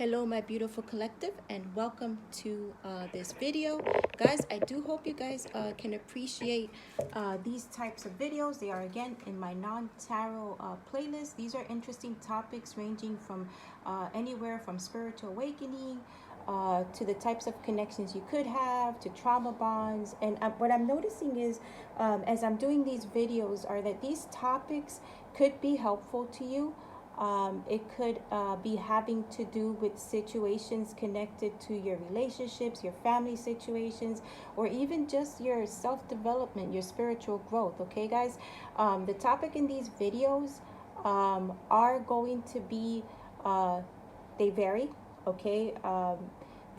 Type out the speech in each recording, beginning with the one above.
Hello my beautiful collective, and welcome to this video. Guys, I do hope you guys can appreciate these types of videos. They are again in my non-tarot playlist. These are interesting topics ranging from anywhere from spiritual awakening to the types of connections you could have, to trauma bonds. And what I'm noticing is as I'm doing these videos are that these topics could be helpful to you. It could be having to do with situations connected to your relationships, your family situations, or even just your self-development, your spiritual growth. Okay, guys? The topic in these videos are going to be, they vary. Okay?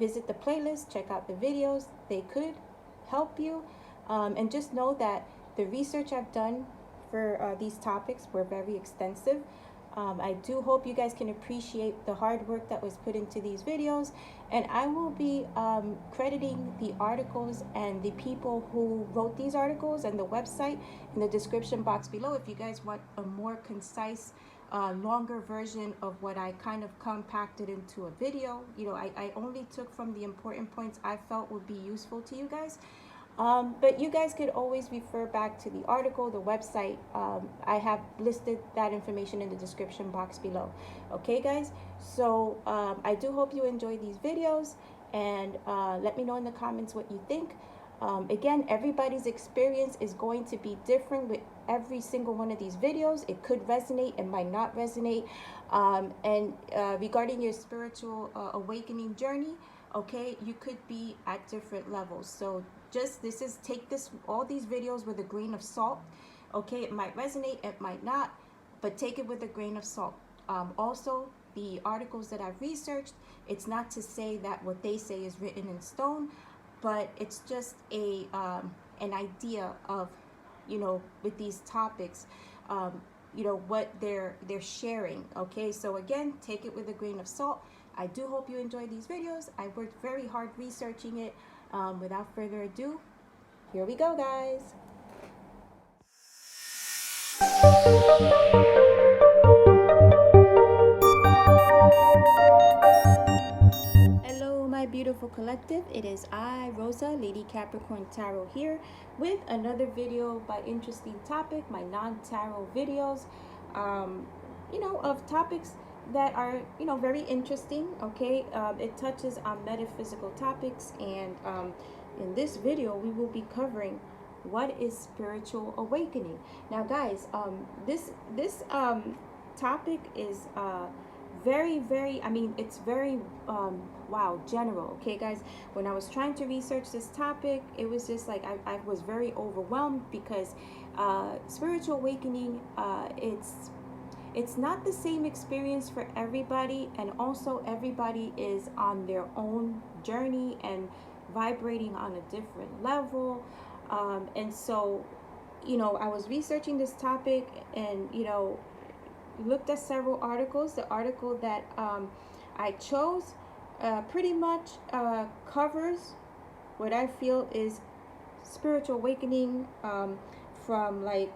Visit the playlist, check out the videos. They could help you. And just know that the research I've done for these topics were very extensive. I do hope you guys can appreciate the hard work that was put into these videos, and I will be crediting the articles and the people who wrote these articles and the website in the description box below if you guys want a more concise longer version of what I kind of compacted into a video. You know, I only took from the important points I felt would be useful to you guys. But you guys could always refer back to the article, the website. I have listed that information in the description box below. Okay, guys? So I do hope you enjoy these videos, and let me know in the comments what you think. Again, everybody's experience is going to be different with every single one of these videos. It could resonate, it might not resonate. And regarding your spiritual awakening journey, okay, you could be at different levels. So just take all these videos with a grain of salt. Okay, it might resonate, it might not, but take it with a grain of salt. Also, the articles that I've researched, it's not to say that what they say is written in stone, but it's just a an idea of, you know, with these topics, you know, what they're sharing. Okay, so again, take it with a grain of salt. I do hope you enjoy these videos. I worked very hard researching it. Without further ado, here we go, guys. Hello, my beautiful collective. It is I, Rosa, Lady Capricorn Tarot, here with another video by interesting topic, my non-tarot videos, you know, of topics that are, you know, very interesting. Okay, it touches on metaphysical topics, and in this video we will be covering what is spiritual awakening. Now, guys, this topic is very, I mean, it's very wow, general. Okay, guys, when I was trying to research this topic, it was just like I was very overwhelmed, because spiritual awakening, it's not the same experience for everybody, and also everybody is on their own journey and vibrating on a different level. And so, you know, I was researching this topic, and, you know, looked at several articles. The article that I chose pretty much covers what I feel is spiritual awakening, from like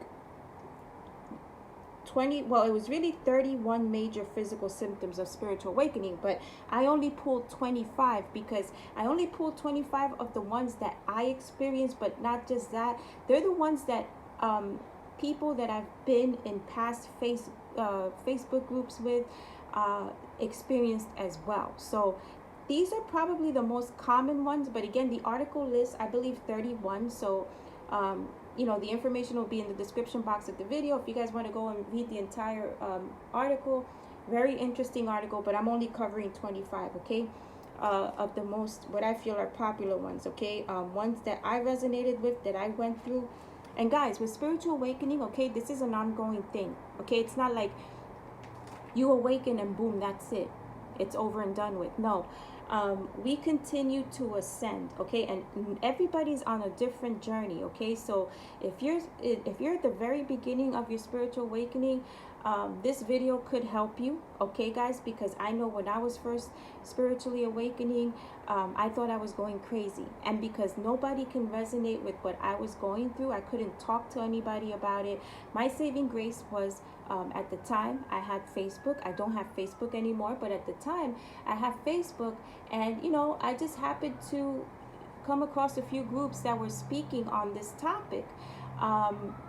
20, well, it was really 31 major physical symptoms of spiritual awakening, but I only pulled 25 because I only pulled 25 of the ones that I experienced. But not just that, they're the ones that people that I've been in past Facebook groups with experienced as well. So these are probably the most common ones, but again, the article lists, I believe, 31. So you know, the information will be in the description box of the video if you guys want to go and read the entire article. Very interesting article, but I'm only covering 25, okay, of the most, what I feel are popular ones, okay, ones that I resonated with, that I went through. And guys, with spiritual awakening, okay, this is an ongoing thing. Okay, it's not like you awaken and boom, that's it, it's over and done with. No, we continue to ascend, okay, and everybody's on a different journey. Okay, so if you're at the very beginning of your spiritual awakening, this video could help you, okay guys, because I know when I was first spiritually awakening, I thought I was going crazy, and because nobody can resonate with what I was going through, I couldn't talk to anybody about it. My saving grace was, at the time I had Facebook. I don't have Facebook anymore, but at the time I have Facebook, and I just happened to come across a few groups that were speaking on this topic.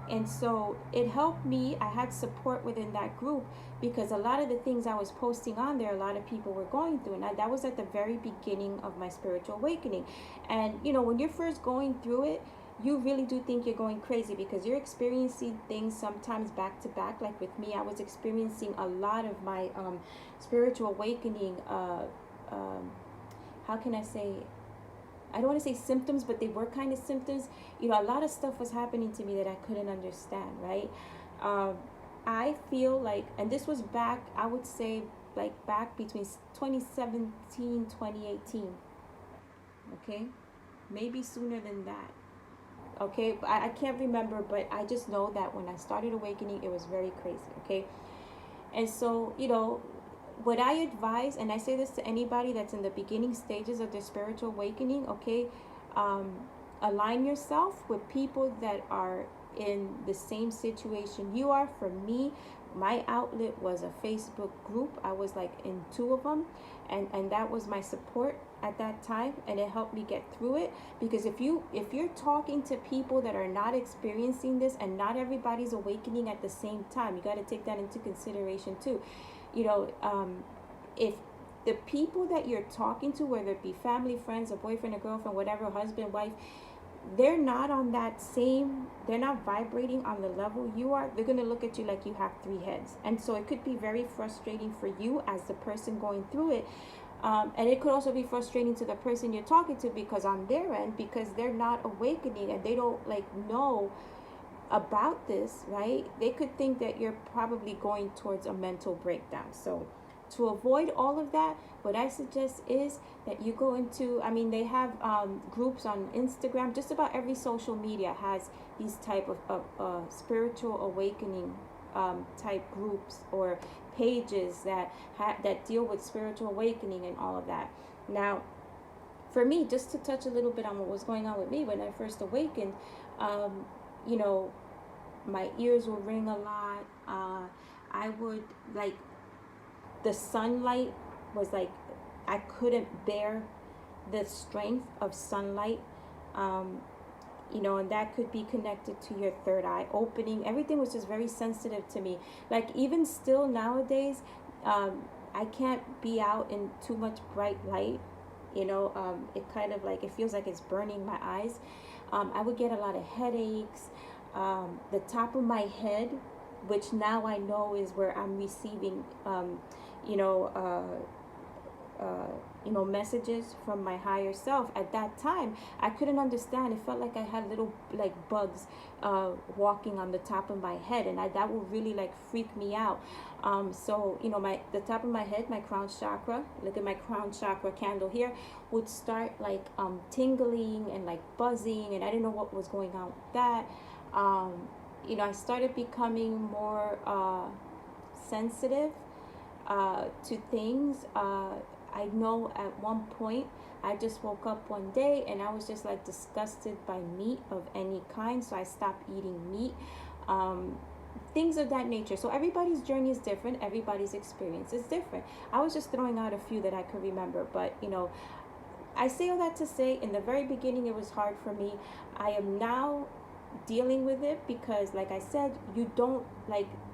And so it helped me. I had support within that group because a lot of the things I was posting on there, a lot of people were going through. And that was at the very beginning of my spiritual awakening. And, when you're first going through it, you really do think you're going crazy because you're experiencing things sometimes back to back. Like with me, I was experiencing a lot of my spiritual awakening. How can I say? I don't want to say symptoms, but they were kind of symptoms. A lot of stuff was happening to me that I couldn't understand, right? I feel like, and this was back, I would say, like back between 2017, 2018. Okay? Maybe sooner than that. Okay? I can't remember, but I just know that when I started awakening, it was very crazy. Okay? And so, what I advise, and I say this to anybody that's in the beginning stages of their spiritual awakening, okay, align yourself with people that are in the same situation you are. For me, my outlet was a Facebook group. I was like in 2 of them, and that was my support at that time, and it helped me get through it. Because if you're talking to people that are not experiencing this, and not everybody's awakening at the same time, you got to take that into consideration too. If the people that you're talking to, whether it be family, friends, a boyfriend, a girlfriend, whatever, husband, wife, they're not on that same, they're not vibrating on the level you are, they're going to look at you like you have 3 heads. And so it could be very frustrating for you as the person going through it. And it could also be frustrating to the person you're talking to, because on their end, because they're not awakening and they don't know about this, right? They could think that you're probably going towards a mental breakdown. So to avoid all of that, what I suggest is that you go into, they have groups on Instagram. Just about every social media has these type of spiritual awakening type groups or pages that deal with spiritual awakening and all of that. Now, for me, just to touch a little bit on what was going on with me when I first awakened, my ears would ring a lot. I would, the sunlight was I couldn't bear the strength of sunlight. And that could be connected to your third eye opening. Everything was just very sensitive to me. Even still nowadays, I can't be out in too much bright light. It kind of it feels like it's burning my eyes. I would get a lot of headaches. The top of my head, which now I know is where I'm receiving, messages from my higher self. At that time, I couldn't understand. It felt like I had little bugs walking on the top of my head, and that would really freak me out. So the top of my head, my crown chakra, look at my crown chakra candle here, would start tingling and buzzing, and I didn't know what was going on with that. I started becoming more sensitive to things. I know at one point I just woke up one day and I was just disgusted by meat of any kind, so I stopped eating meat. Things of that nature. So everybody's journey is different. Everybody's experience is different. I was just throwing out a few that I could remember, but I say all that to say, in the very beginning it was hard for me. I am now dealing with it because, like I said, you don't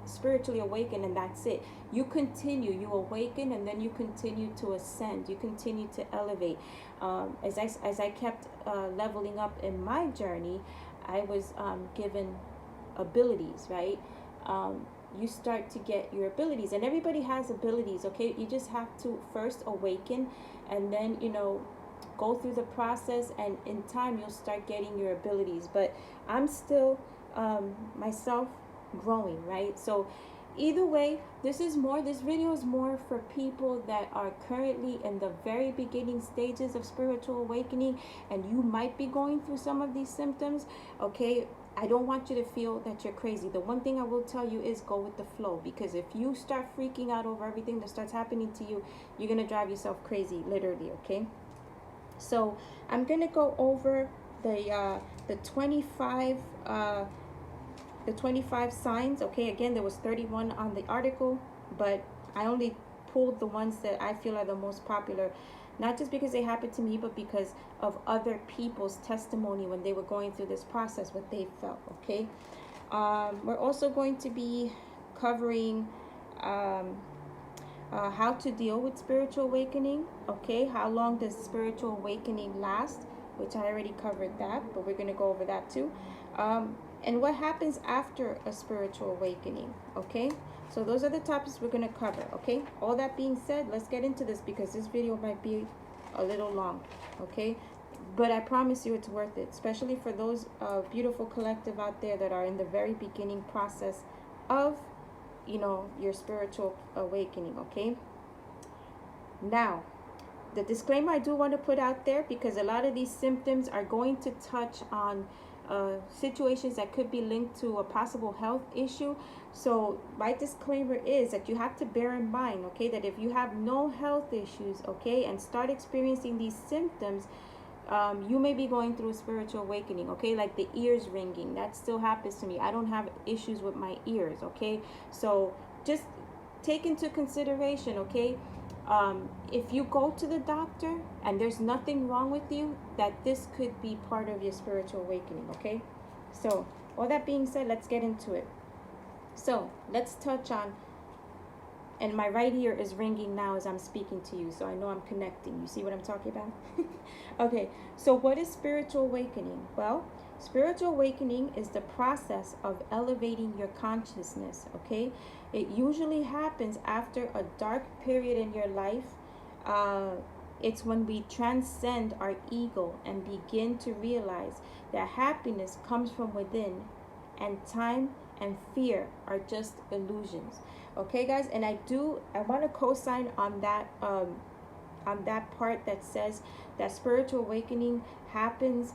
spiritually awaken and that's it. You continue, you awaken, and then you continue to ascend, you continue to elevate. As I kept leveling up in my journey, I was given abilities, right? You start to get your abilities, and everybody has abilities, okay? You just have to first awaken, and then go through the process, and in time you'll start getting your abilities. But I'm still myself growing, right? So either way, this video is more for people that are currently in the very beginning stages of spiritual awakening, and you might be going through some of these symptoms. Okay, I don't want you to feel that you're crazy. The one thing I will tell you is go with the flow, because if you start freaking out over everything that starts happening to you, you're going to drive yourself crazy, literally, okay? So I'm going to go over the 25 the 25 signs, okay? Again, there was 31 on the article, but I only pulled the ones that I feel are the most popular, not just because they happened to me, but because of other people's testimony when they were going through this process, what they felt, okay? We're also going to be covering how to deal with spiritual awakening, okay? How long does spiritual awakening last, which I already covered that, but we're going to go over that too. And what happens after a spiritual awakening, okay? So those are the topics we're going to cover, okay? All that being said, let's get into this, because this video might be a little long, okay? But I promise you it's worth it, especially for those beautiful collective out there that are in the very beginning process of, you know, your spiritual awakening, okay? Now, the disclaimer I do want to put out there, because a lot of these symptoms are going to touch on situations that could be linked to a possible health issue. So my disclaimer is that you have to bear in mind, okay, that if you have no health issues, okay, and start experiencing these symptoms, you may be going through a spiritual awakening, okay? Like the ears ringing, that still happens to me. I don't have issues with my ears, okay? So just take into consideration, okay? If you go to the doctor and there's nothing wrong with you, that this could be part of your spiritual awakening, okay? So all that being said, let's get into it. So let's touch on, and my right ear is ringing now as I'm speaking to you, so I know I'm connecting. You see what I'm talking about? Okay, so what is spiritual awakening? Well, spiritual awakening is the process of elevating your consciousness, okay? It usually happens after a dark period in your life. It's when we transcend our ego and begin to realize that happiness comes from within, and time and fear are just illusions. Okay, guys, and I want to co-sign on that part that says that spiritual awakening happens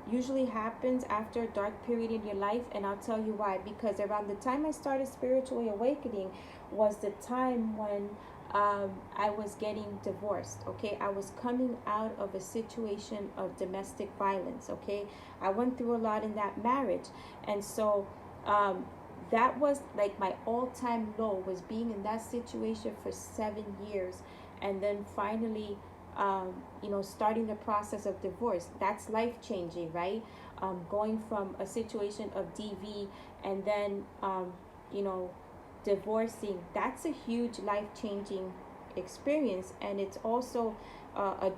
usually happens after a dark period in your life, and I'll tell you why. Because around the time I started spiritually awakening was the time when I was getting divorced, okay? I was coming out of a situation of domestic violence, okay? I went through a lot in that marriage, and so that was like my all-time low, was being in that situation for 7 years, and then finally starting the process of divorce. That's life-changing, right? Going from a situation of DV and then divorcing, that's a huge life-changing experience, and it's also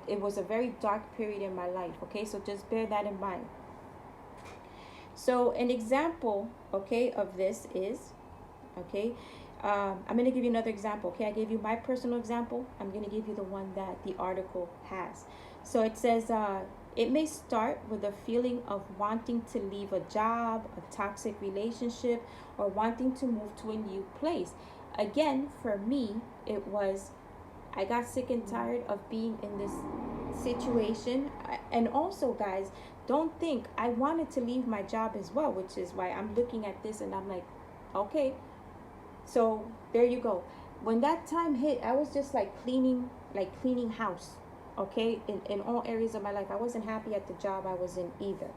it was a very dark period in my life, okay? So just bear that in mind. So an example, okay, of this is, okay, I'm going to give you another example, okay? I gave you my personal example. I'm going to give you the one that the article has. So it says, it may start with a feeling of wanting to leave a job, a toxic relationship, or wanting to move to a new place. Again, for me, it was, I got sick and tired of being in this situation. And also, guys, don't think I wanted to leave my job as well, which is why I'm looking at this and I'm like, okay, so there you go. When that time hit, I was just like cleaning house, okay, in all areas of my life. I wasn't happy at the job I was in either.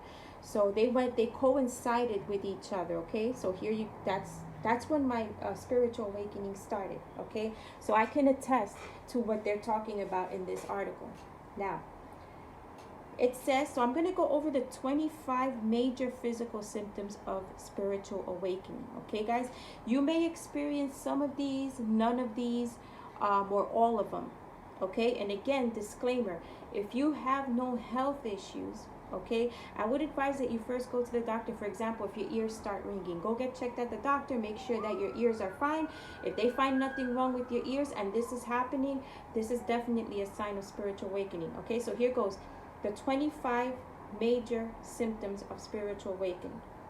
So they coincided with each other, okay? So that's when my spiritual awakening started, okay? So I can attest to what they're talking about in this article. Now, it says, so I'm going to go over the 25 major physical symptoms of spiritual awakening, okay, guys? You may experience some of these, none of these, or all of them, okay? And again, disclaimer, if you have no health issues, okay, I would advise that you first go to the doctor. For example, if your ears start ringing, go get checked at the doctor, make sure that your ears are fine. If they find nothing wrong with your ears and this is happening, this is definitely a sign of spiritual awakening, okay? So here goes. The 25 major symptoms of spiritual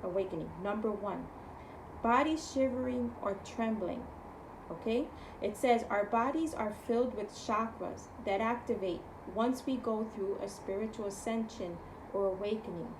awakening. Number 1, body shivering or trembling. Okay? It says our bodies are filled with chakras that activate once we go through a spiritual ascension or awakening.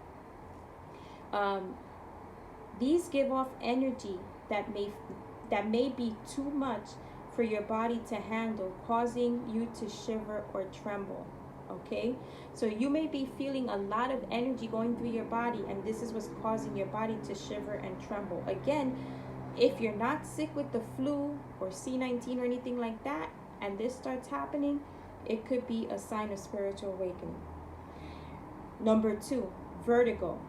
These give off energy that may be too much for your body to handle, causing you to shiver or tremble. Okay, so you may be feeling a lot of energy going through your body, and this is what's causing your body to shiver and tremble. Again, if you're not sick with the flu or C19 or anything like that, and this starts happening, it could be a sign of spiritual awakening. Number 2, vertigo.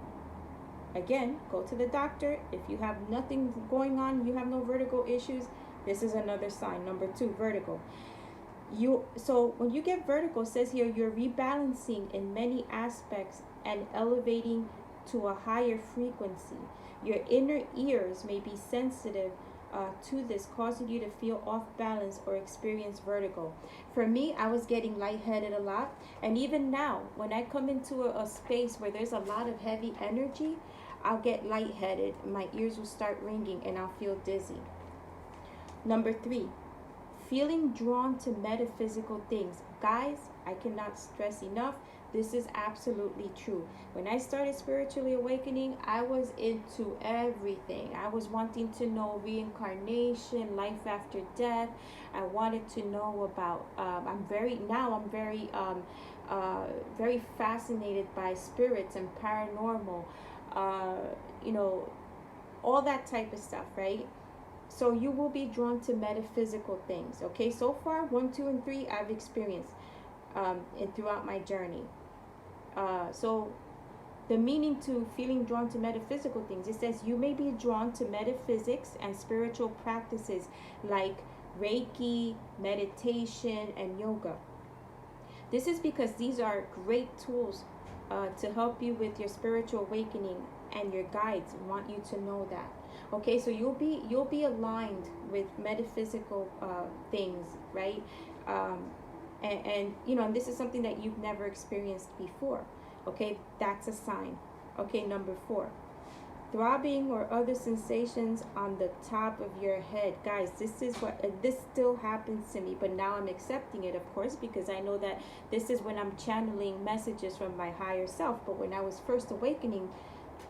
Again, go to the doctor. If you have nothing going on, you have no vertigo issues, this is another sign. Number 2, vertigo. So when you get vertigo, it says here, you're rebalancing in many aspects and elevating to a higher frequency. Your inner ears may be sensitive to this, causing you to feel off balance or experience vertigo. For me, I was getting lightheaded a lot, and even now, when I come into a space where there's a lot of heavy energy, I'll get lightheaded, my ears will start ringing, and I'll feel dizzy. Number 3, feeling drawn to metaphysical things. Guys, I cannot stress enough, this is absolutely true. When I started spiritually awakening, I was into everything. I was wanting to know reincarnation, life after death. I wanted to know about, I'm very fascinated by spirits and paranormal, all that type of stuff, right? So you will be drawn to metaphysical things. Okay, so far 1, 2, and 3 I've experienced and throughout my journey. So the meaning to feeling drawn to metaphysical things, it says you may be drawn to metaphysics and spiritual practices like Reiki, meditation, and yoga. This is because these are great tools to help you with your spiritual awakening, and your guides want you to know that. Okay, so you'll be aligned with metaphysical things, right? And this is something that you've never experienced before. Okay, that's a sign. Okay, number 4, throbbing or other sensations on the top of your head. Guys, this still happens to me, but now I'm accepting it, of course, because I know that this is when I'm channeling messages from my higher self. But when I was first awakening,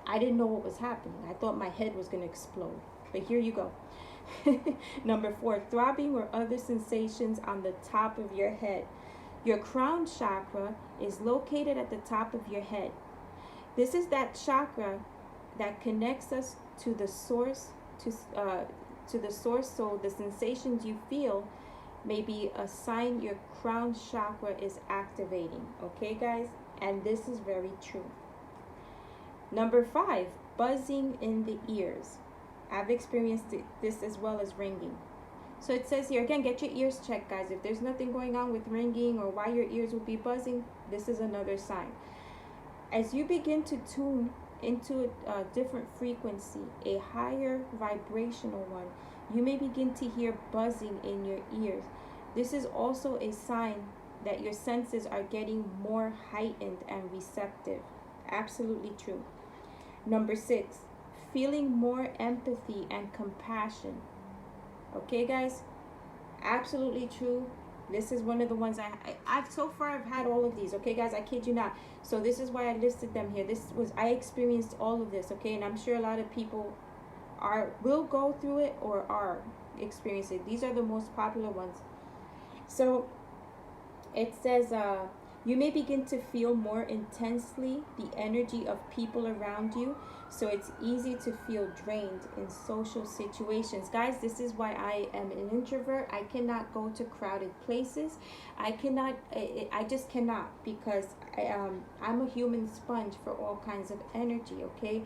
I didn't know what was happening. I thought my head was going to explode. But here you go. Number 4, throbbing or other sensations on the top of your head. Your crown chakra is located at the top of your head. This is that chakra that connects us to the source, to the source. So the sensations you feel may be a sign your crown chakra is activating. Okay, guys? And this is very true. Number 5, buzzing in the ears. I've experienced this as well as ringing. So it says here, again, get your ears checked, guys. If there's nothing going on with ringing or why your ears will be buzzing, this is another sign. As you begin to tune into a different frequency, a higher vibrational one, you may begin to hear buzzing in your ears. This is also a sign that your senses are getting more heightened and receptive. Absolutely true. Number 6, feeling more empathy and compassion. Okay, guys, absolutely true. This is one of the ones I've so far I've had all of these. Okay, guys, I kid you not. So this is why I listed them here. I experienced all of this. Okay, and I'm sure a lot of people will go through it or are experiencing it. These are the most popular ones. So it says you may begin to feel more intensely the energy of people around you, so it's easy to feel drained in social situations. Guys, this is why I am an introvert. I cannot go to crowded places. I just cannot, because I'm a human sponge for all kinds of energy, okay?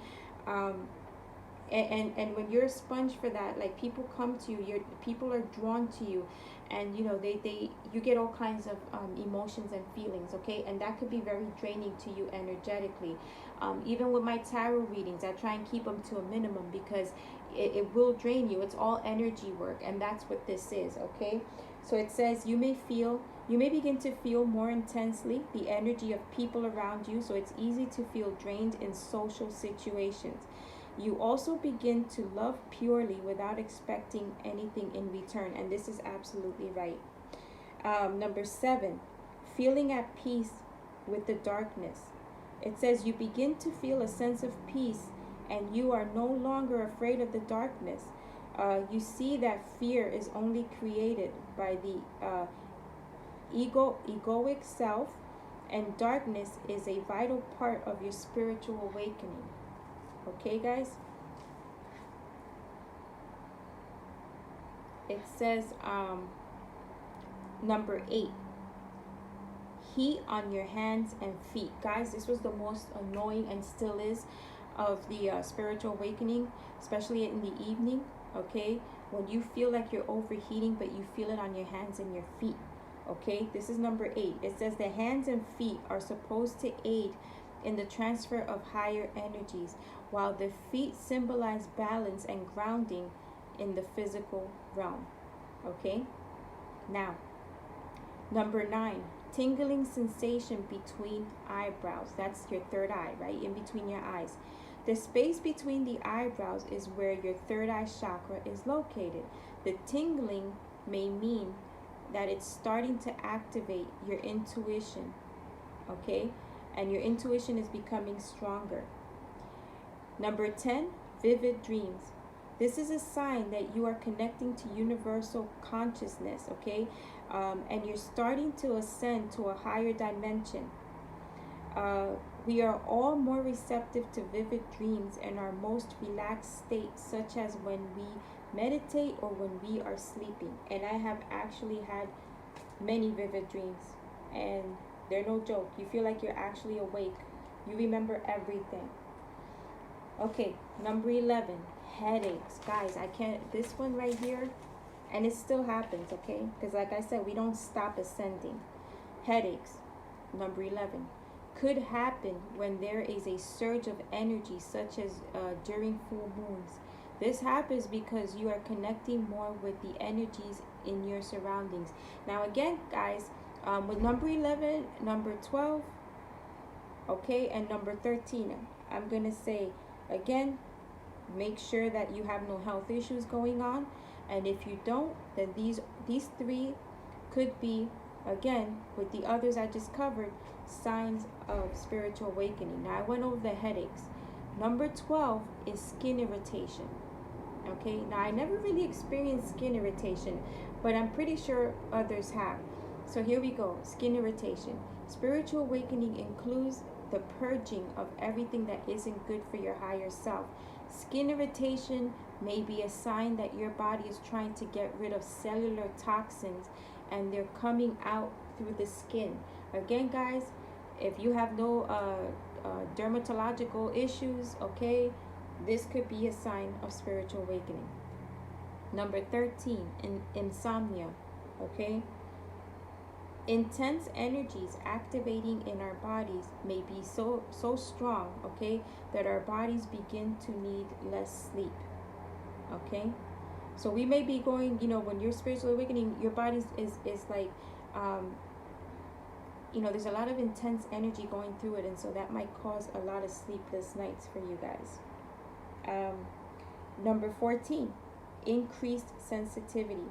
And when you're a sponge for that, like, people come to you, people are drawn to you, and you get all kinds of emotions and feelings, okay? And that could be very draining to you energetically. Even with my tarot readings, I try and keep them to a minimum, because it will drain you. It's all energy work, and that's what this is, okay? So it says you may begin to feel more intensely the energy of people around you, so it's easy to feel drained in social situations. You also begin to love purely without expecting anything in return. And this is absolutely right. Number 7, feeling at peace with the darkness. It says you begin to feel a sense of peace and you are no longer afraid of the darkness. You see that fear is only created by the egoic self, and darkness is a vital part of your spiritual awakening. Okay, guys? It says, number 8, heat on your hands and feet. Guys, this was the most annoying, and still is, of the spiritual awakening, especially in the evening. Okay, when you feel like you're overheating, but you feel it on your hands and your feet. Okay, this is number 8. It says the hands and feet are supposed to aid in the transfer of higher energies, while the feet symbolize balance and grounding in the physical realm. Okay, now number 9, tingling sensation between eyebrows. That's your third eye, right? In between your eyes. The space between the eyebrows is where your third eye chakra is located. The tingling may mean that it's starting to activate your intuition, okay? And your intuition is becoming stronger. Number 10, vivid dreams. This is a sign that you are connecting to universal consciousness, okay? And you're starting to ascend to a higher dimension. We are all more receptive to vivid dreams in our most relaxed state, such as when we meditate or when we are sleeping. And I have actually had many vivid dreams, and they're no joke. You feel like you're actually awake. You remember everything. Okay, number 11, headaches. Guys, I can't, this one right here, and it still happens, okay? Because like I said, we don't stop ascending. Headaches, number 11, could happen when there is a surge of energy, such as during full moons. This happens because you are connecting more with the energies in your surroundings. Now again, guys, with number 11, number 12, okay, and number 13, I'm going to say, again, make sure that you have no health issues going on. And if you don't, then these 3 could be, again, with the others I just covered, signs of spiritual awakening. Now I went over the headaches. Number 12 is skin irritation. Okay, now I never really experienced skin irritation, but I'm pretty sure others have. So here we go. Skin irritation. Spiritual awakening includes the purging of everything that isn't good for your higher self. Skin irritation may be a sign that your body is trying to get rid of cellular toxins, and they're coming out through the skin. Again, guys, if you have no dermatological issues, okay, this could be a sign of spiritual awakening. Number 13, insomnia, okay? Intense energies activating in our bodies may be so strong, okay, that our bodies begin to need less sleep, okay? So we may be going, when you're spiritually awakening, your body is like, there's a lot of intense energy going through it, and so that might cause a lot of sleepless nights for you guys. Number 14, increased sensitivity.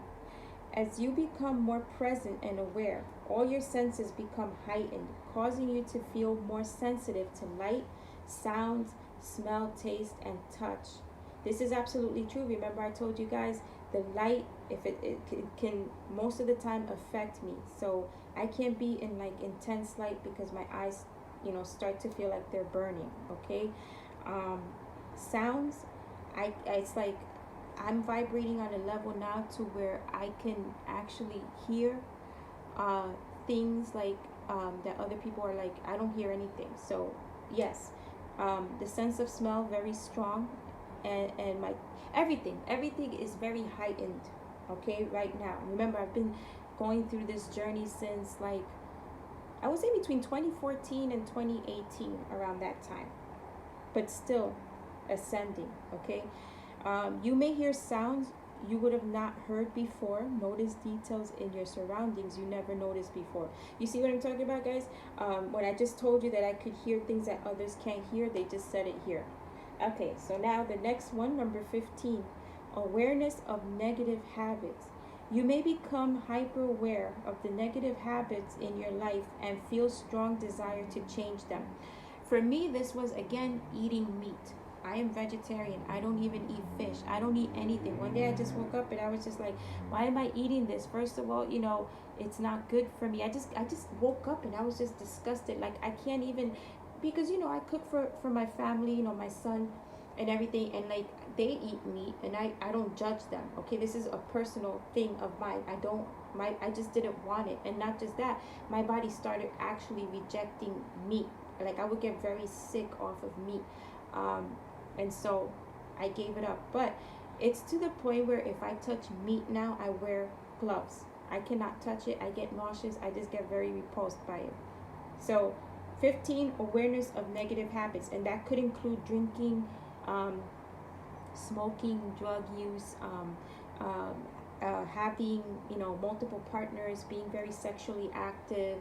As you become more present and aware, all your senses become heightened, causing you to feel more sensitive to light, sounds, smell, taste, and touch. This is absolutely true. Remember, I told you guys, the light, if it can most of the time affect me. So I can't be in like intense light because my eyes, start to feel like they're burning, okay? Sounds, it's like I'm vibrating on a level now to where I can actually hear things like that other people are like, I don't hear anything. So yes, the sense of smell very strong, and my everything is very heightened, okay, right now. Remember, I've been going through this journey since, like, I would say between 2014 and 2018, around that time, but still ascending, okay? You may hear sounds you would have not heard before. Notice details in your surroundings you never noticed before. You see what I'm talking about, guys? When I just told you that I could hear things that others can't hear, they just said it here. Okay, so now the next one, number 15, awareness of negative habits. You may become hyper aware of the negative habits in your life and feel strong desire to change them. For me, this was, again, eating meat. I am vegetarian. I don't even eat fish. I don't eat anything. One day I just woke up and I was just like, why am I eating this? First of all, it's not good for me. I just woke up and I was just disgusted. Like, I can't even, because I cook for my family, my son and everything, and like, they eat meat and I don't judge them. Okay, this is a personal thing of mine. I just didn't want it. And not just that, my body started actually rejecting meat. Like, I would get very sick off of meat. And so I gave it up. But it's to the point where if I touch meat now, I wear gloves. I cannot touch it. I get nauseous. I just get very repulsed by it. So 15, awareness of negative habits. And that could include drinking, smoking, drug use, having, multiple partners, being very sexually active,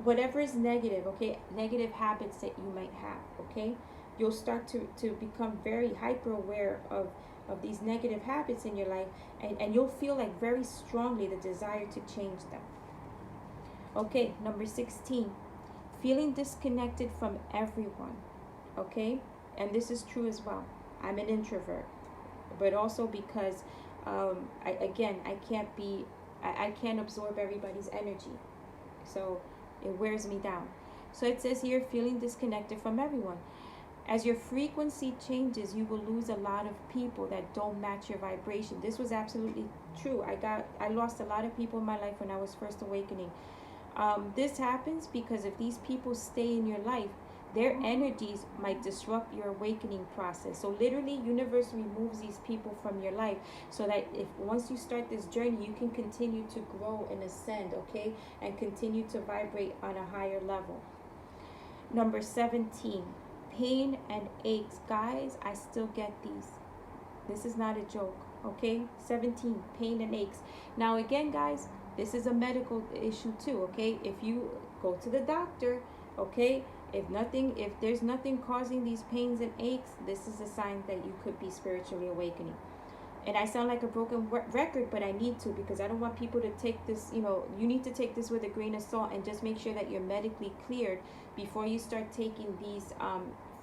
whatever is negative, okay? Negative habits that you might have, okay? You'll start to become very hyper aware of these negative habits in your life, and you'll feel like very strongly the desire to change them. Okay, number 16, feeling disconnected from everyone, okay? And this is true as well. I'm an introvert, but also because I can't absorb everybody's energy, so it wears me down. So it says here, feeling disconnected from everyone. As your frequency changes, you will lose a lot of people that don't match your vibration. This was absolutely true. I lost a lot of people in my life when I was first awakening. This happens because if these people stay in your life, their energies might disrupt your awakening process. So literally, universe removes these people from your life so that if once you start this journey, you can continue to grow and ascend, okay? And continue to vibrate on a higher level. Number 17, pain and aches. Guys, I still get these. This is not a joke, okay? 17, pain and aches. Now again, guys, this is a medical issue too, okay? If you go to the doctor, okay, if there's nothing causing these pains and aches, this is a sign that you could be spiritually awakening. And I sound like a broken record, but I need to, because I don't want people to take this, you need to take this with a grain of salt and just make sure that you're medically cleared before you start taking these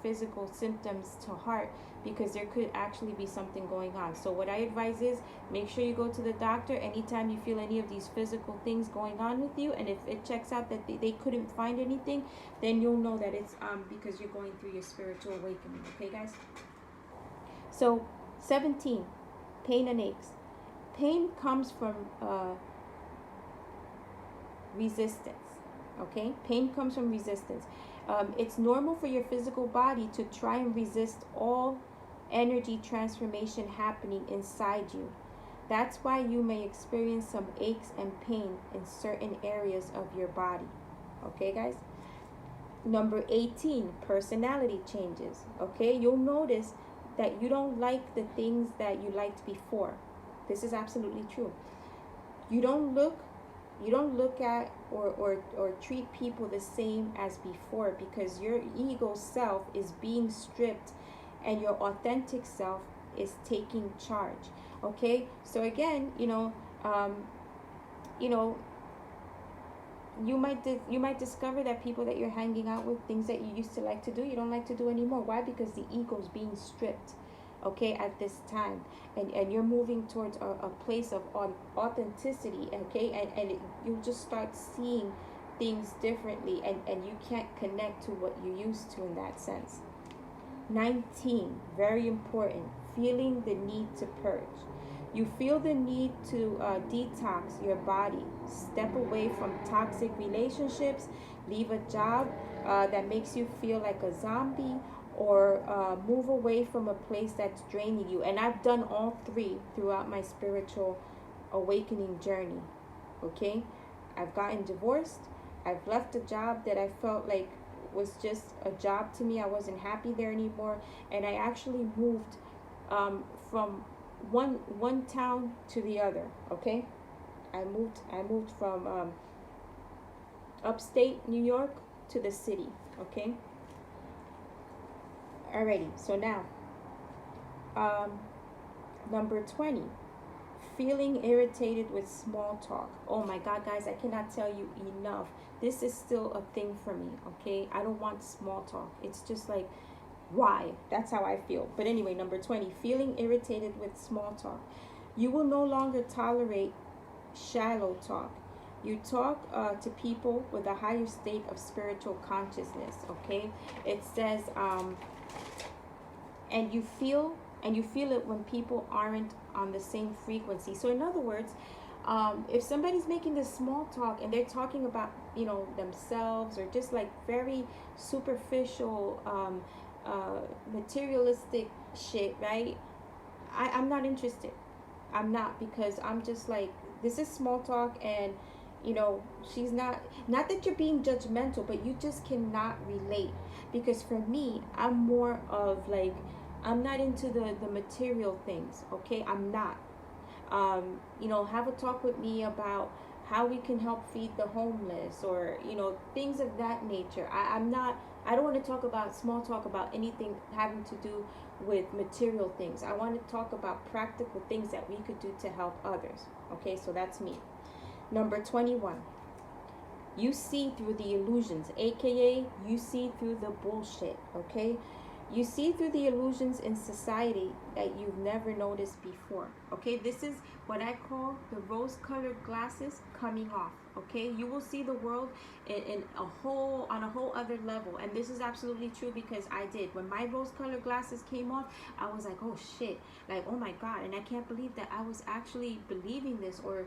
physical symptoms to heart, because there could actually be something going on. So what I advise is, make sure you go to the doctor anytime you feel any of these physical things going on with you, and if it checks out that they couldn't find anything, then you'll know that it's because you're going through your spiritual awakening. Okay, guys? So 17, pain and aches. Pain comes from resistance. Okay, pain comes from resistance. It's normal for your physical body to try and resist all energy transformation happening inside you. That's why you may experience some aches and pain in certain areas of your body. Okay, guys? Number 18, personality changes. Okay, you'll notice that you don't like the things that you liked before. This is absolutely true. You don't look at or treat people the same as before, because your ego self is being stripped and your authentic self is taking charge. Okay, so again, you might discover that people that you're hanging out with, things that you used to like to do, you don't like to do anymore. Why? Because the ego is being stripped, okay, at this time, and you're moving towards a place of authenticity, okay, and you just start seeing things differently, and you can't connect to what you used to in that sense. 19, very important, feeling the need to purge. You feel the need to detox your body, step away from toxic relationships, leave a job that makes you feel like a zombie, or move away from a place that's draining you. And I've done all three throughout my spiritual awakening journey, okay? I've gotten divorced. I've left a job that I felt like was just a job to me. I wasn't happy there anymore. And I actually moved from one town to the other, okay? I moved from upstate New York to the city, okay? Alrighty, so now number 20, feeling irritated with small talk. Oh my God, guys, I cannot tell you enough. This is still a thing for me, okay? I don't want small talk. It's just like, why. That's how I feel. But anyway, number 20, feeling irritated with small talk. You will no longer tolerate shallow talk. You talk to people with a higher state of spiritual consciousness. Okay, it says, and you feel it when people aren't on the same frequency. So in other words, if somebody's making this small talk and they're talking about, you know, themselves, or just like very superficial, materialistic shit, right? I'm not interested. I'm not, because I'm just like, this is small talk, and you know, she's not that you're being judgmental, but you just cannot relate. Because for me, I'm more of like, I'm not into the material things. Okay, I'm not. You know, have a talk with me about how we can help feed the homeless, or you know, things of that nature. I'm not, I don't want to talk about small talk about anything having to do with material things. I want to talk about practical things that we could do to help others. Okay, so that's me. Number 21, you see through the illusions, aka you see through the bullshit. Okay, you see through the illusions in society that you've never noticed before. Okay, this is what I call the rose-colored glasses coming off. Okay, you will see the world in a whole, on a whole other level. And this is absolutely true, because I did. When my rose-colored glasses came off, I was like, oh shit, like, oh my God. And I can't believe that I was actually believing this, or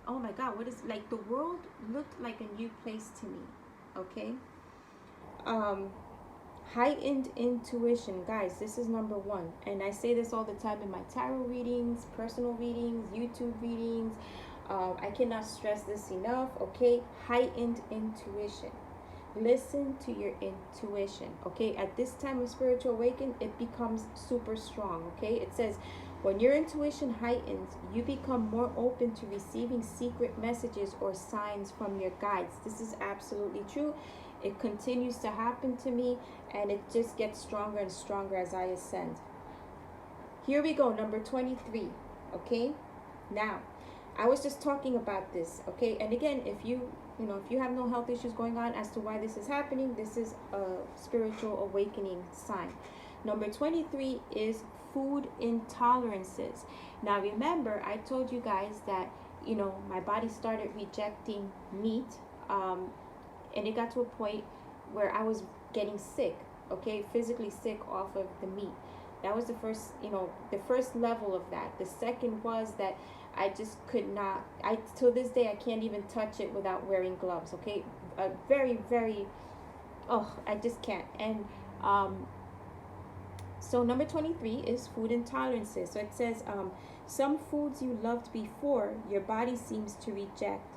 oh my God, what is, like, the world looked like a new place to me. Okay. Heightened intuition, guys, this is number 1, and I say this all the time in my tarot readings, personal readings, YouTube readings. I cannot stress this enough. Okay, heightened intuition. Listen to your intuition. Okay, at this time of spiritual awakening, it becomes super strong. Okay, it says, when your intuition heightens, you become more open to receiving secret messages or signs from your guides. This is absolutely true. It continues to happen to me, and it just gets stronger and stronger as I ascend. Here we go, number 23. Okay, now I was just talking about this. Okay, and again, if you have no health issues going on as to why this is happening, this is a spiritual awakening sign. Number 23 is food intolerances. Now remember, I told you guys that, you know, my body started rejecting meat, and it got to a point where I was getting sick. Okay, physically sick off of the meat. That was the first, the first level of that. The second was that I just could not, till this day, I can't even touch it without wearing gloves. Okay, very, very, I just can't. And so number 23 is food intolerances. So it says, some foods you loved before, your body seems to reject.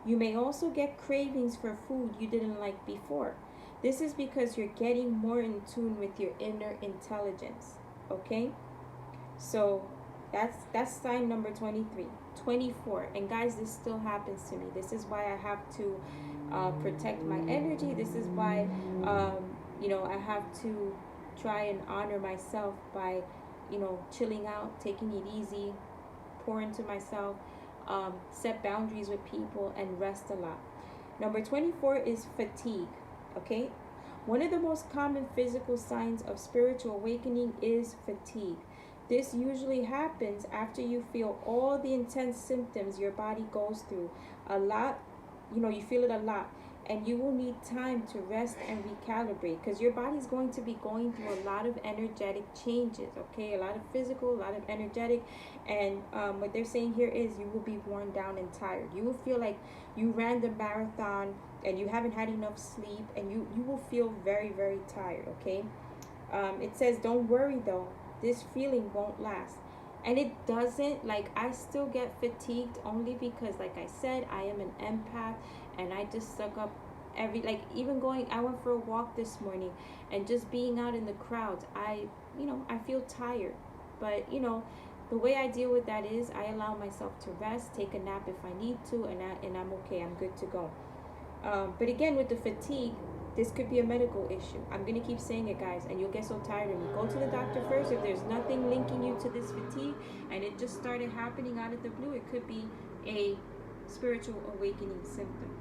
You may also get cravings for food you didn't like before. This is because you're getting more in tune with your inner intelligence. Okay, so that's sign number 23. 24, and guys, this still happens to me. This is why I have to protect my energy. This is why I have to try and honor myself by chilling out, taking it easy, pour into myself, set boundaries with people, and rest a lot. Number 24 is fatigue. Okay, one of the most common physical signs of spiritual awakening is fatigue. This usually happens after you feel all the intense symptoms your body goes through a lot. You feel it a lot, and you will need time to rest and recalibrate, because your body's going to be going through a lot of energetic changes. Okay, a lot of physical, a lot of energetic, and what they're saying here is you will be worn down and tired. You will feel like you ran the marathon and you haven't had enough sleep, and you will feel very, very tired. Okay, it says, don't worry though, this feeling won't last. And it doesn't. Like, I still get fatigued, only because, like I said, I am an empath, and I just suck up even I went for a walk this morning, and just being out in the crowds, I feel tired. But the way I deal with that is I allow myself to rest, take a nap if I need to, and I'm okay, I'm good to go. But again, with the fatigue, this could be a medical issue. I'm going to keep saying it, guys, and you'll get so tired of me. Go to the doctor first. If there's nothing linking you to this fatigue and it just started happening out of the blue, it could be a spiritual awakening symptom.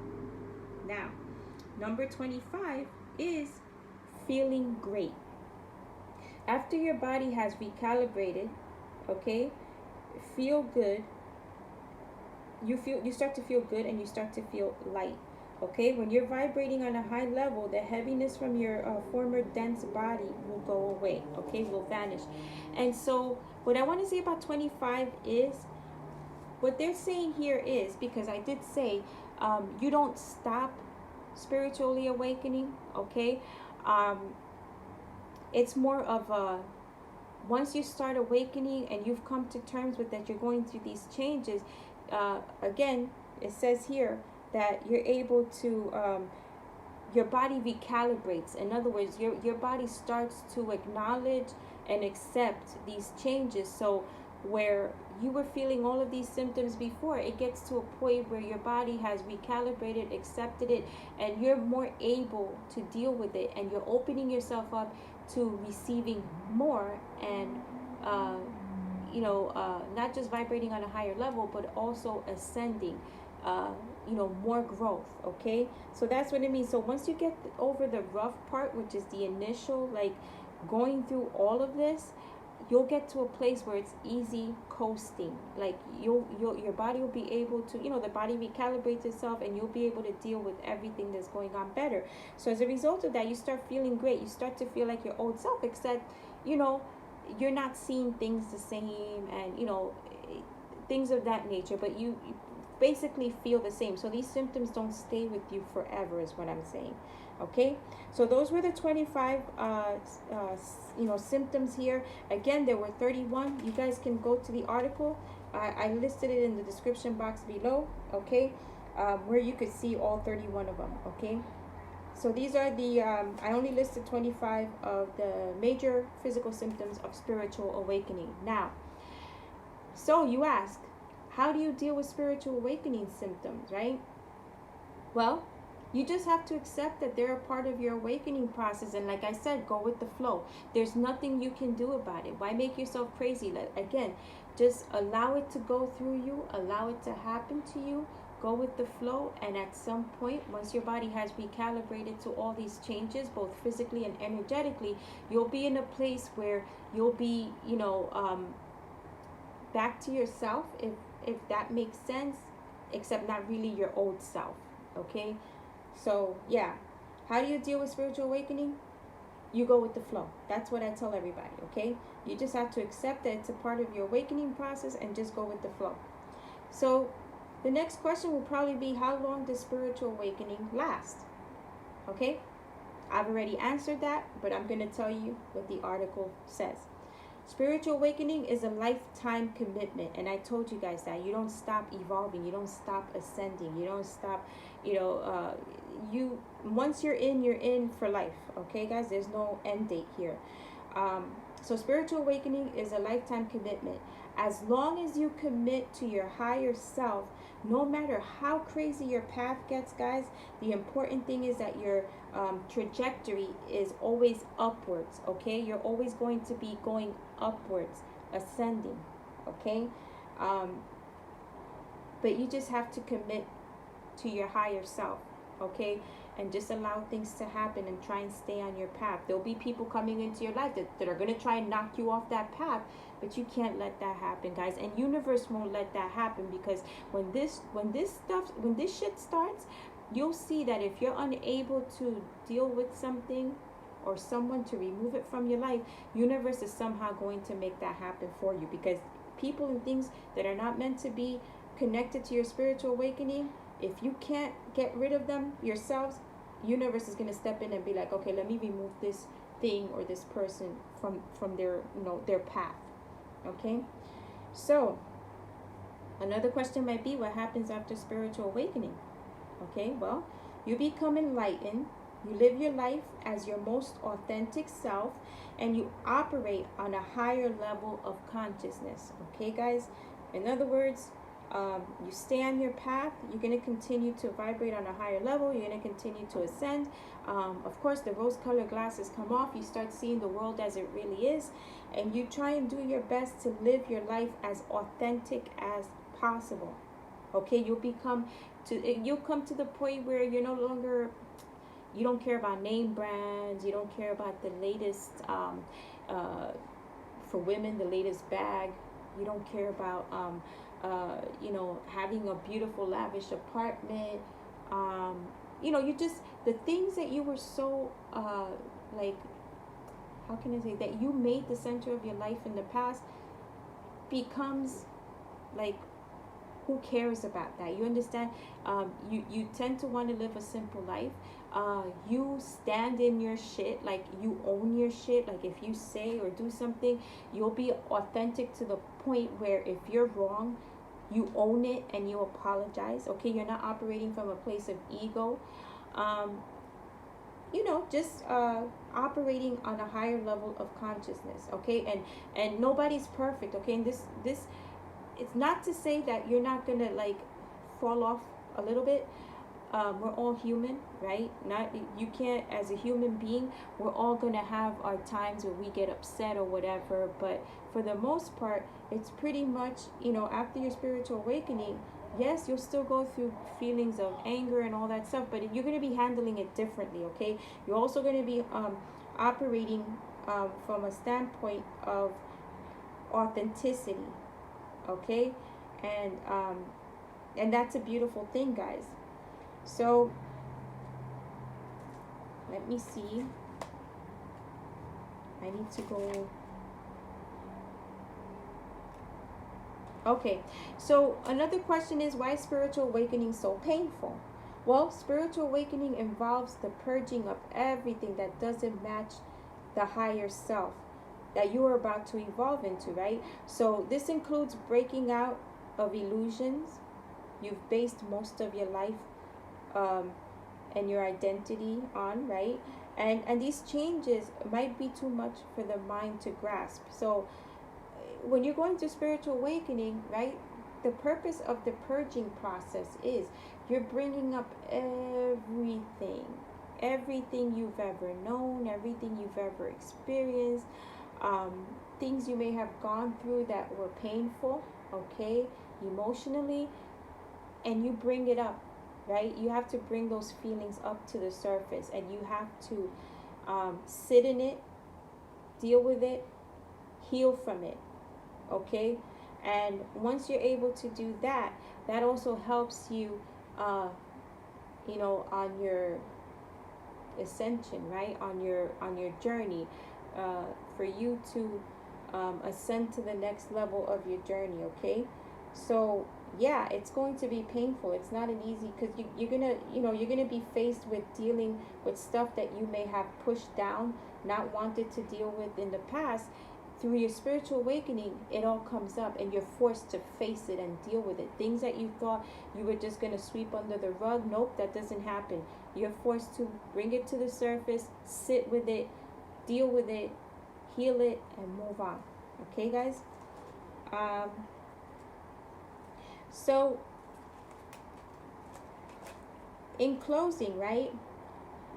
Now, number 25 is feeling great. after your body has recalibrated, okay, feel good. You start to feel good and you start to feel light. Okay, when you're vibrating on a high level, the heaviness from your former dense body will go away. Okay, will vanish. And so what I want to say about 25 is, what they're saying here is, because I did say you don't stop spiritually awakening. Okay, um, it's more of a, once you start awakening and you've come to terms with that, you're going through these changes. Again, it says here that you're able to, your body recalibrates. In other words, your body starts to acknowledge and accept these changes. So where you were feeling all of these symptoms before, it gets to a point where your body has recalibrated, accepted it, and you're more able to deal with it, and you're opening yourself up to receiving more, and not just vibrating on a higher level, but also ascending, more growth. Okay, so that's what it means. So once you get over the rough part, which is the initial, like, going through all of this, you'll get to a place where it's easy coasting. Like, your body will be able to, the body recalibrates itself, and you'll be able to deal with everything that's going on better. So as a result of that, you start feeling great. You start to feel like your old self, except you're not seeing things the same, and things of that nature, but you basically feel the same. So these symptoms don't stay with you forever, is what I'm saying. Okay, so those were the 25 symptoms here. Again, there were 31. You guys can go to the article. I listed it in the description box below. Okay, where you could see all 31 of them. Okay, so these are the I only listed 25 of the major physical symptoms of spiritual awakening. Now, so you ask, how do you deal with spiritual awakening symptoms, right? Well, you just have to accept that they're a part of your awakening process. And like I said, go with the flow. There's nothing you can do about it. Why make yourself crazy? Again, just allow it to go through you. Allow it to happen to you. Go with the flow. And at some point, once your body has recalibrated to all these changes, both physically and energetically, you'll be in a place where you'll be, back to yourself, if that makes sense, except not really your old self. Okay, so yeah, how do you deal with spiritual awakening? You go with the flow. That's what I tell everybody. Okay, you just have to accept that it's a part of your awakening process and just go with the flow. So the next question will probably be, how long does spiritual awakening last? Okay, I've already answered that, but I'm going to tell you what the article says. Spiritual awakening is a lifetime commitment, and I told you guys that you don't stop evolving, you don't stop ascending, you don't stop, once you're in for life. Okay, guys, there's no end date here. So spiritual awakening is a lifetime commitment. As long as you commit to your higher self, no matter how crazy your path gets, guys, the important thing is that your trajectory is always upwards. Okay, you're always going to be going upwards, ascending. Okay, but you just have to commit to your higher self. Okay, and just allow things to happen and try and stay on your path. There'll be people coming into your life that are going to try and knock you off that path, but you can't let that happen, guys. And universe won't let that happen, because when this shit starts, you'll see that if you're unable to deal with something or someone to remove it from your life, universe is somehow going to make that happen for you, because people and things that are not meant to be connected to your spiritual awakening, if you can't get rid of them yourselves, universe is going to step in and be like, okay, let me remove this thing or this person from their path. Okay, so another question might be, what happens after spiritual awakening? Okay, well, you become enlightened, you live your life as your most authentic self, and you operate on a higher level of consciousness. Okay, guys, in other words, you stay on your path. You're going to continue to vibrate on a higher level. You're going to continue to ascend. Of course, the rose-colored glasses come off. You start seeing the world as it really is, and you try and do your best to live your life as authentic as possible. Okay, you'll come to the point where you're no longer, you don't care about name brands. You don't care about the latest, for women, the latest bag. You don't care about, you know, having a beautiful, lavish apartment. You know, you just, the things that you were so, like, how can I say, that you made the center of your life in the past becomes like, who cares about that? You understand? You tend to want to live a simple life. You stand in your shit, like you own your shit. Like if you say or do something, you'll be authentic to the point where if you're wrong, you own it and you apologize. Okay, you're not operating from a place of ego. You know, just operating on a higher level of consciousness. Okay, and nobody's perfect. Okay, and this it's not to say that you're not gonna like fall off a little bit. We're all human, right? Not, you can't, as a human being, we're all gonna have our times where we get upset or whatever, but for the most part, it's pretty much, you know, after your spiritual awakening, yes, you'll still go through feelings of anger and all that stuff, but you're going to be handling it differently. Okay, you're also going to be operating from a standpoint of authenticity. Okay, and that's a beautiful thing, guys. So let me see, I need to go. Okay, so another question is, why is spiritual awakening so painful? Well, spiritual awakening involves the purging of everything that doesn't match the higher self that you are about to evolve into, right? So this includes breaking out of illusions you've based most of your life and your identity on, right? And these changes might be too much for the mind to grasp. So when you're going through spiritual awakening, right, the purpose of the purging process is you're bringing up everything you've ever known, everything you've ever experienced, things you may have gone through that were painful, okay, emotionally, and you bring it up, right? You have to bring those feelings up to the surface, and you have to sit in it, deal with it, heal from it. Okay, and once you're able to do that, that also helps you, you know, on your ascension, right? On your journey, for you to ascend to the next level of your journey. Okay, so yeah, it's going to be painful. It's not an easy, because you're gonna, you know, you're gonna be faced with dealing with stuff that you may have pushed down, not wanted to deal with in the past. Through your spiritual awakening, it all comes up and you're forced to face it and deal with it. Things that you thought you were just going to sweep under the rug, nope, that doesn't happen. You're forced to bring it to the surface, sit with it, deal with it, heal it, and move on. Okay, guys? So, in closing, right,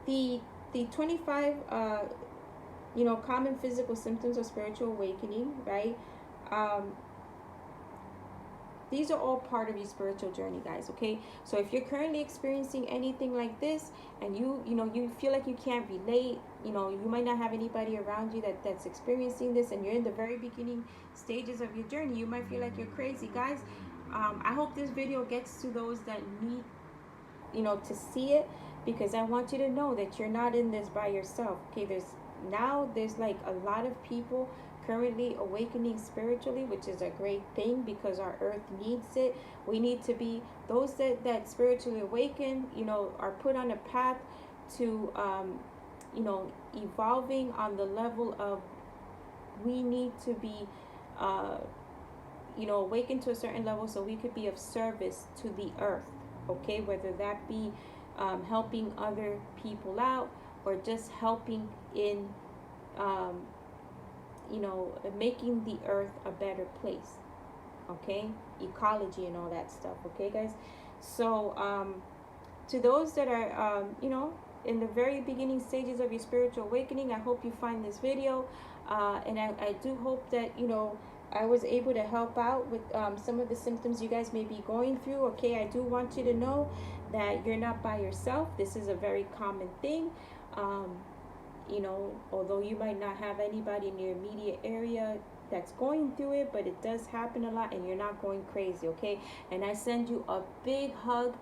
the 25 you know, common physical symptoms of spiritual awakening, right? These are all part of your spiritual journey, guys. Okay, so if you're currently experiencing anything like this, and you know, you feel like you can't relate, you know, you might not have anybody around you that's experiencing this, and you're in the very beginning stages of your journey, you might feel like you're crazy, guys. I hope this video gets to those that need, you know, to see it, because I want you to know that you're not in this by yourself. Okay, there's like a lot of people currently awakening spiritually, which is a great thing, because our earth needs it. We need to be those that spiritually awaken, you know, are put on a path to you know, evolving on the level of, we need to be you know, awakened to a certain level so we could be of service to the earth. Okay, whether that be helping other people out, or just helping in you know, making the earth a better place. Okay, ecology and all that stuff. Okay, guys? So to those that are you know, in the very beginning stages of your spiritual awakening, I hope you find this video and I do hope that, you know, I was able to help out with some of the symptoms you guys may be going through. Okay, I do want you to know that you're not by yourself. This is a very common thing. You know, although you might not have anybody in your immediate area that's going through it, but it does happen a lot, and you're not going crazy, okay? And I send you a big hug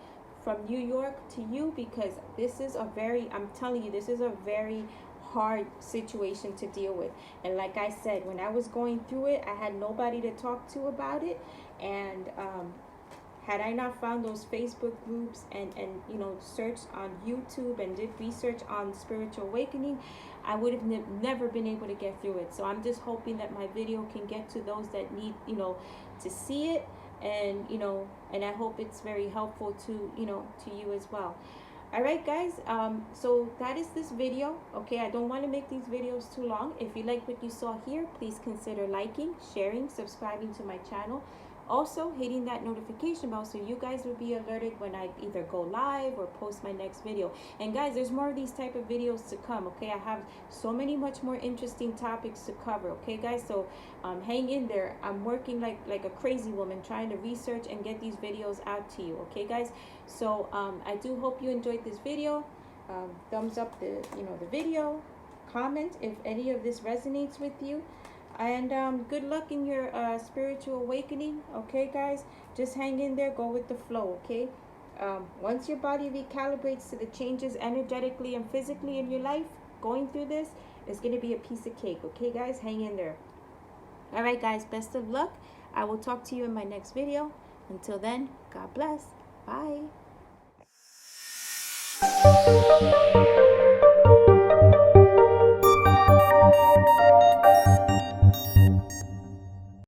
from New York to you, because this is a very, I'm telling you, this is a very hard situation to deal with. And like I said, when I was going through it, I had nobody to talk to about it. And had I not found those Facebook groups and you know, searched on YouTube and did research on spiritual awakening, I would have never been able to get through it. So I'm just hoping that my video can get to those that need, you know, to see it. And you know, and I hope it's very helpful to, you know, to you as well. All right, guys, so that is this video. Okay, I don't want to make these videos too long. If you like what you saw here, please consider liking, sharing, subscribing to my channel. Also, hitting that notification bell so you guys will be alerted when I either go live or post my next video. And guys, there's more of these type of videos to come, okay? I have so many much more interesting topics to cover, okay, guys? So hang in there. I'm working like a crazy woman trying to research and get these videos out to you, okay, guys? So I do hope you enjoyed this video. Thumbs up the video, comment if any of this resonates with you. And good luck in your spiritual awakening, okay, guys? Just hang in there, go with the flow, okay? Once your body recalibrates to the changes energetically and physically in your life, going through this is going to be a piece of cake, okay, guys? Hang in there. All right, guys, best of luck. I will talk to you in my next video. Until then, God bless. Bye.